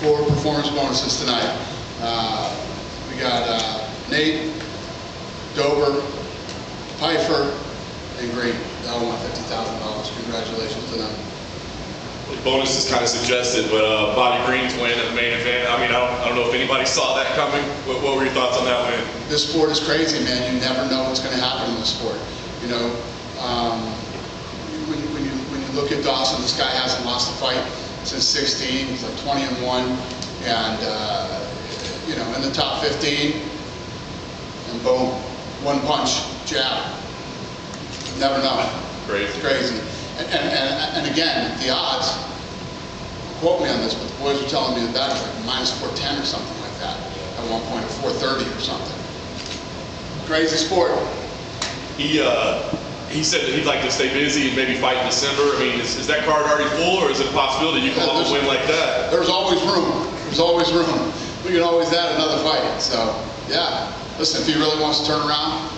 4 performance bonuses tonight. We got Nate, Dover, Pfeiffer, and Green. They all won $50,000. Congratulations to them. The bonus is kind of suggested, but Bobby Green's win at the main event. I mean, I don't know if anybody saw that coming. What were your thoughts on that win? This sport is crazy, man. You never know what's going to happen in this sport. You know, when you look at Dawson, this guy hasn't lost a fight since 16. He's like 20-1, and you know, in the top 15, and boom, one punch, jab. Never know. Crazy. It's crazy. And again, the odds, quote me on this, but the boys were telling me that was like -410 or something like that at one point, or 430 or something. Crazy sport. He said that he'd like to stay busy and maybe fight in December. I mean, is that card already full, or is it a possibility you can win like that? There's always room. There's always room. We can always add another fight. So, yeah. Listen, if he really wants to turn around,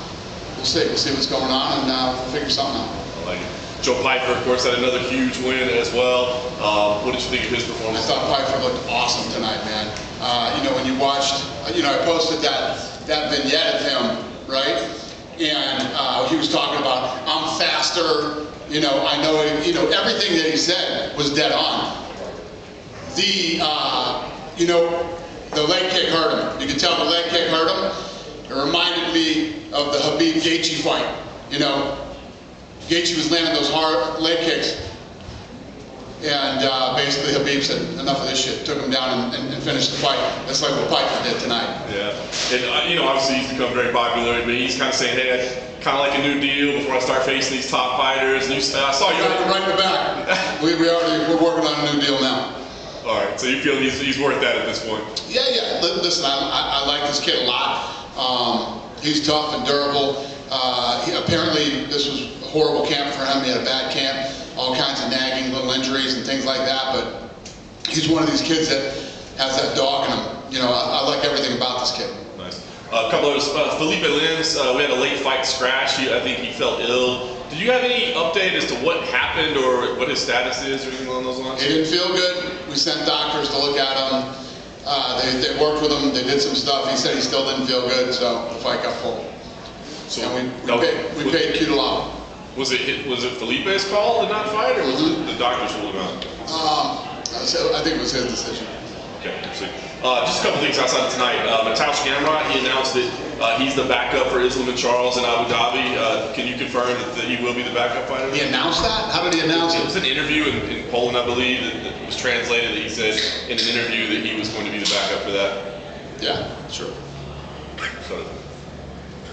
we'll see. We'll see what's going on, and we'll figure something out. I like it. Joe Pfeiffer, of course, had another huge win as well. What did you think of his performance? I thought Pfeiffer looked awesome tonight, man. You know, when you watched, you know, I posted that vignette of him, right? And he was talking about, I'm faster, you know, I know, you know, everything that he said was dead on. You know, the leg kick hurt him. You could tell the leg kick hurt him. It reminded me of the Habib-Gaethje fight, you know. Gaethje was landing those hard leg kicks, and basically Habib said, enough of this shit, took him down and finished the fight. That's like what Pfeiffer did tonight. Yeah, and you know, obviously he's become very popular, but he's kind of saying, hey, I kind of like a new deal before I start facing these top fighters. And I saw you right in the back. We're working on a new deal now. All right, so you feel he's worth that at this point? Yeah. Listen, I like this kid a lot. He's tough and durable. Apparently, this was a horrible camp for him. He had a bad camp, all kinds of nagging little injuries and things like that. But he's one of these kids that has that dog in him. You know, I like everything about this kid. Nice. A couple of Felipe Lins, we had a late fight scratch. I think he felt ill. Did you have any update as to what happened or what his status is or anything along those lines? He didn't feel good. We sent doctors to look at him. They worked with him. They did some stuff. He said he still didn't feel good, so the fight got pulled. So and we paid Q to Lava. Was it Felipe's call to not fight, or was it the doctor's ruling out? I think it was his decision. Okay, interesting. Just a couple things outside of tonight. Mateusz Gamrot, he announced that he's the backup for Islam and Charles in Abu Dhabi. Can you confirm that he will be the backup fighter? He announced that? How did he announce it? It was an interview in Poland, I believe. It was translated that he said in an interview that he was going to be the backup for that. Yeah, sure. So,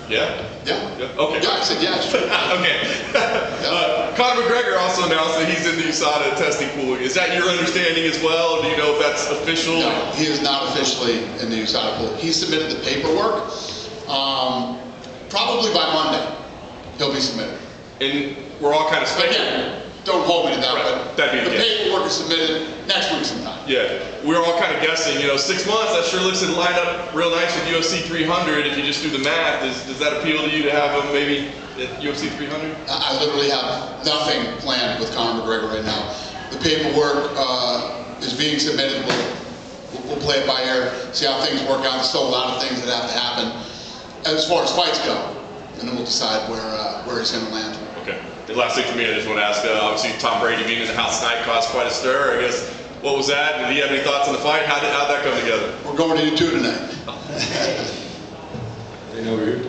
yeah? Okay. Yeah, I said yeah, sure. Okay. Conor McGregor also announced that he's in the USADA testing pool. Is that your understanding as well, or do you know if that's official? No, he is not officially in the USADA pool. He submitted the paperwork. Probably by Monday, he'll be submitted. And we're all kind of speculating. Again, don't hold me to that, right. but that'd be the paperwork is submitted next week sometime. Yeah, we're all kind of guessing, you know, 6 months, that sure looks to line up real nice with UFC 300. If you just do the math, does that appeal to you to have him maybe at UFC 300? I literally have nothing planned with Conor McGregor right now. The paperwork is being submitted. We'll play it by ear, see how things work out. There's still a lot of things that have to happen as far as fights go, and then we'll decide where he's going to land. Okay. The last thing for me, I just want to ask, obviously Tom Brady being in the house tonight caused quite a stir. I guess, what was that? Did he have any thoughts on the fight? How'd that come together? We're going to U2 tonight. Right over here.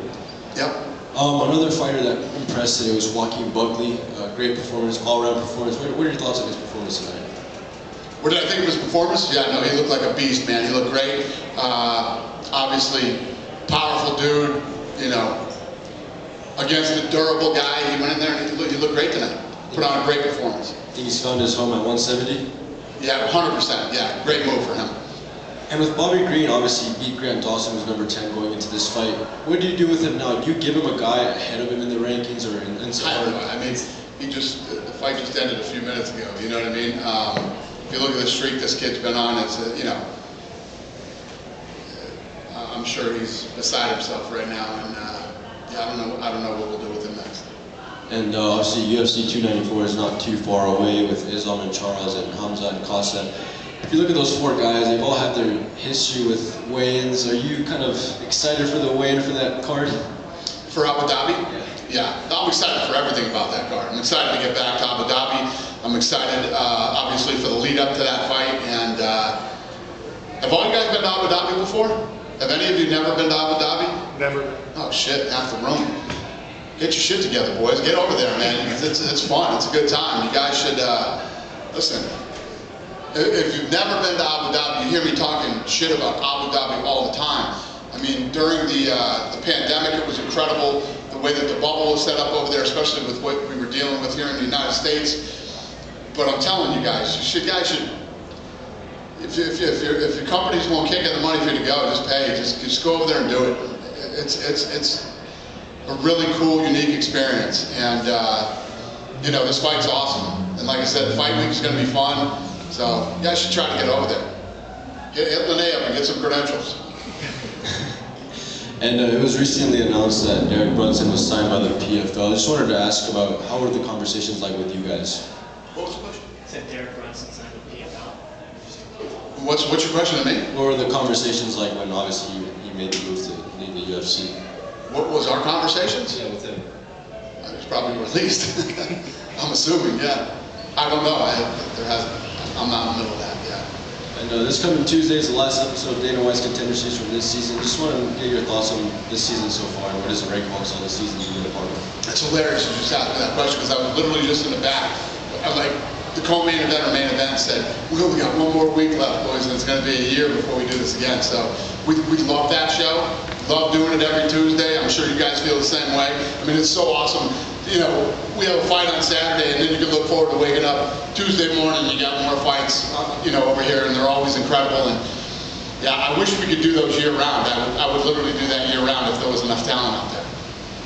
Yep. Another fighter that impressed today was Joaquin Buckley. Great performance, all-around performance. What are your thoughts on his performance tonight? What did I think of his performance? Yeah, no, he looked like a beast, man. He looked great. Obviously, powerful dude, you know. Against a durable guy, he went in there and he looked great tonight. Put on a great performance. Think he's found his home at 170? Yeah, 100%. Yeah, great move for him. And with Bobby Green, obviously he beat Grant Dawson, who's number 10 going into this fight. What do you do with him now? Do you give him a guy ahead of him in the rankings or in some? I don't know. I mean, the fight just ended a few minutes ago. You know what I mean? If you look at the streak this kid's been on, it's you know, I'm sure he's beside himself right now, and yeah, I don't know what we'll do with him next. And obviously UFC 294 is not too far away with Islam and Charles and Hamza and Casa. If you look at those 4 guys, they've all had their history with weigh-ins. Are you kind of excited for the weigh-in for that card? For Abu Dhabi? Yeah. I'm excited for everything about that card. I'm excited to get back to Abu Dhabi. I'm excited, obviously, for the lead up to that fight. And have all you guys been to Abu Dhabi before? Have any of you never been to Abu Dhabi? Never. Oh shit, half the room. Get your shit together, boys. Get over there, man. It's fun. It's a good time. You guys should, listen. If you've never been to Abu Dhabi, you hear me talking shit about Abu Dhabi all the time. I mean, during the pandemic, it was incredible the way that the bubble was set up over there, especially with what we were dealing with here in the United States. But I'm telling you guys, if your company's won't kick in the money for you to go, just pay. Just go over there and do it. It's a really cool, unique experience. And you know, this fight's awesome. And like I said, the fight week is going to be fun. So you guys should try to get over there. Hit Lene up and get some credentials. And it was recently announced that Derek Brunson was signed by the PFL. I just wanted to ask about how were the conversations like with you guys? What was the question? Said Derek Brunson signed with PFL. What's your question to me? What were the conversations like when obviously he made the move to leave the UFC? What was our conversations? Yeah, with him. It was probably released. I'm assuming, yeah. I don't know. I'm not in the middle of that yet. And this coming Tuesday is the last episode of Dana White's Contender Series from this season. Just want to get your thoughts on this season so far, and what is the rank amongst all the seasons you've been a part of? It's hilarious you just asked me that question because I was literally just in the back. I like the co-main event or main event said, we only got 1 more week left, boys, and it's going to be a year before we do this again. So we love that show. Love doing it every Tuesday. I'm sure you guys feel the same way. I mean, it's so awesome. You know, we have a fight on Saturday, and then you can look forward to waking up Tuesday morning. You got more fights, you know, over here, and they're always incredible. And yeah, I wish we could do those year round. I would literally do that year round if there was enough talent out there.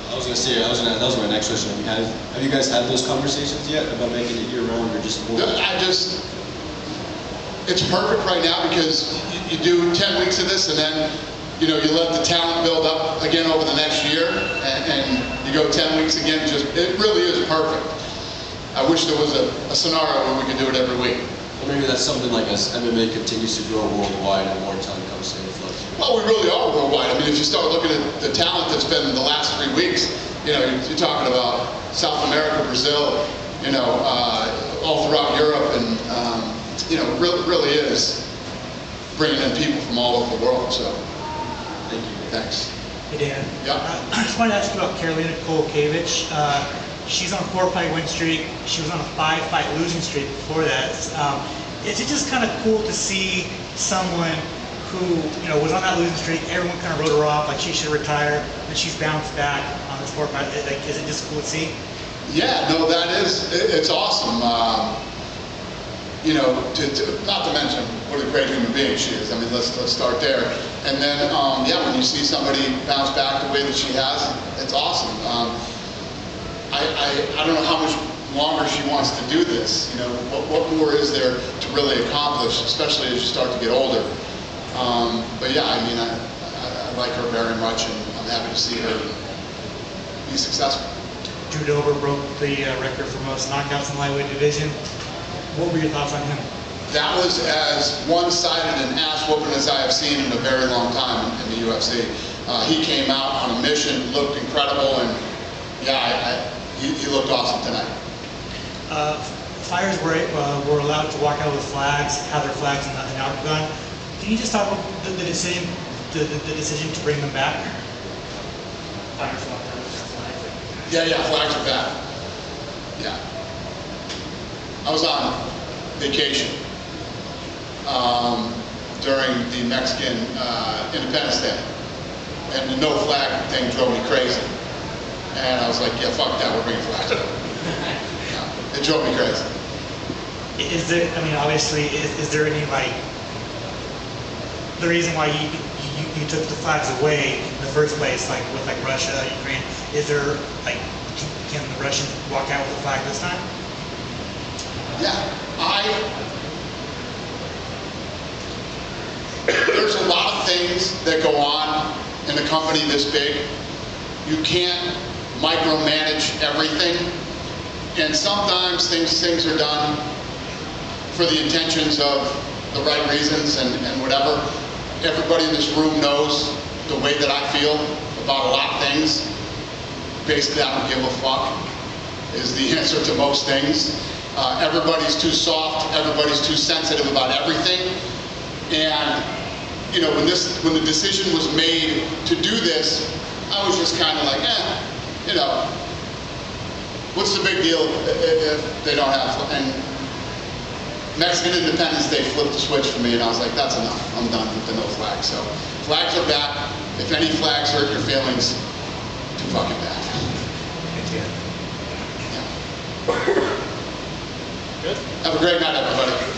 I was going to say, that was my next question. Have you guys had those conversations yet about making it year round or just more? It's perfect right now because you do 10 weeks of this, and then you know, you let the talent build up again over the next year, and you go 10 weeks again. It really is perfect. I wish there was a scenario where we could do it every week. Well, maybe that's something like as MMA continues to grow worldwide and more talent comes to influx. Well, we really are worldwide. I mean, if you start looking at the talent that's been in the last 3 weeks, you know, you're talking about South America, Brazil, you know, all throughout Europe, and you know, really is bringing in people from all over the world. So. Thank you. Thanks. Hey Dan. Yeah. I just wanted to ask you about Karolina Kowalkiewicz. She's on a 4-fight win streak. She was on a 5-fight losing streak before that. Is it just kind of cool to see someone who, you know, was on that losing streak? Everyone kind of wrote her off like she should retire, and she's bounced back on this 4-fight. Like, is it just cool to see? Yeah. No, it's awesome. You know, not to mention what a great human being she is. I mean, let's start there. And then, yeah, when you see somebody bounce back the way that she has, it's awesome. I don't know how much longer she wants to do this. You know, what more is there to really accomplish, especially as you start to get older. But yeah, I mean, I like her very much, and I'm happy to see her be successful. Drew Dober broke the record for most knockouts in the lightweight division. What were your thoughts on him? That was as one-sided and ass-whooping as I have seen in a very long time in the UFC. He came out on a mission, looked incredible, and yeah, he looked awesome tonight. Fighters were allowed to walk out with flags, have their flags in the octagon. Can you just talk about the decision to bring them back? Fighters walked out with their flags. Yeah, flags are back. Yeah. I was on vacation during the Mexican Independence Day, and the no flag thing drove me crazy. And I was like, yeah, fuck that, we're bringing flags back. Yeah, it drove me crazy. Is there, I mean, obviously, is there any, like, the reason why you took the flags away in the first place, like with like Russia, Ukraine, is there, like, can the Russians walk out with the flag this time? Yeah, there's a lot of things that go on in a company this big. You can't micromanage everything, and sometimes things are done for the intentions of the right reasons and whatever. Everybody in this room knows the way that I feel about a lot of things. Basically, I don't give a fuck is the answer to most things. Everybody's too soft, everybody's too sensitive about everything. And you know, when the decision was made to do this, I was just kind of like, you know, what's the big deal if they don't have, and Mexican Independence Day flipped the switch for me, and I was like, that's enough, I'm done with the no flags. So flags are back. If any flags hurt your feelings, too fucking bad. Thank you. Yeah. Good. Have a great night, everybody.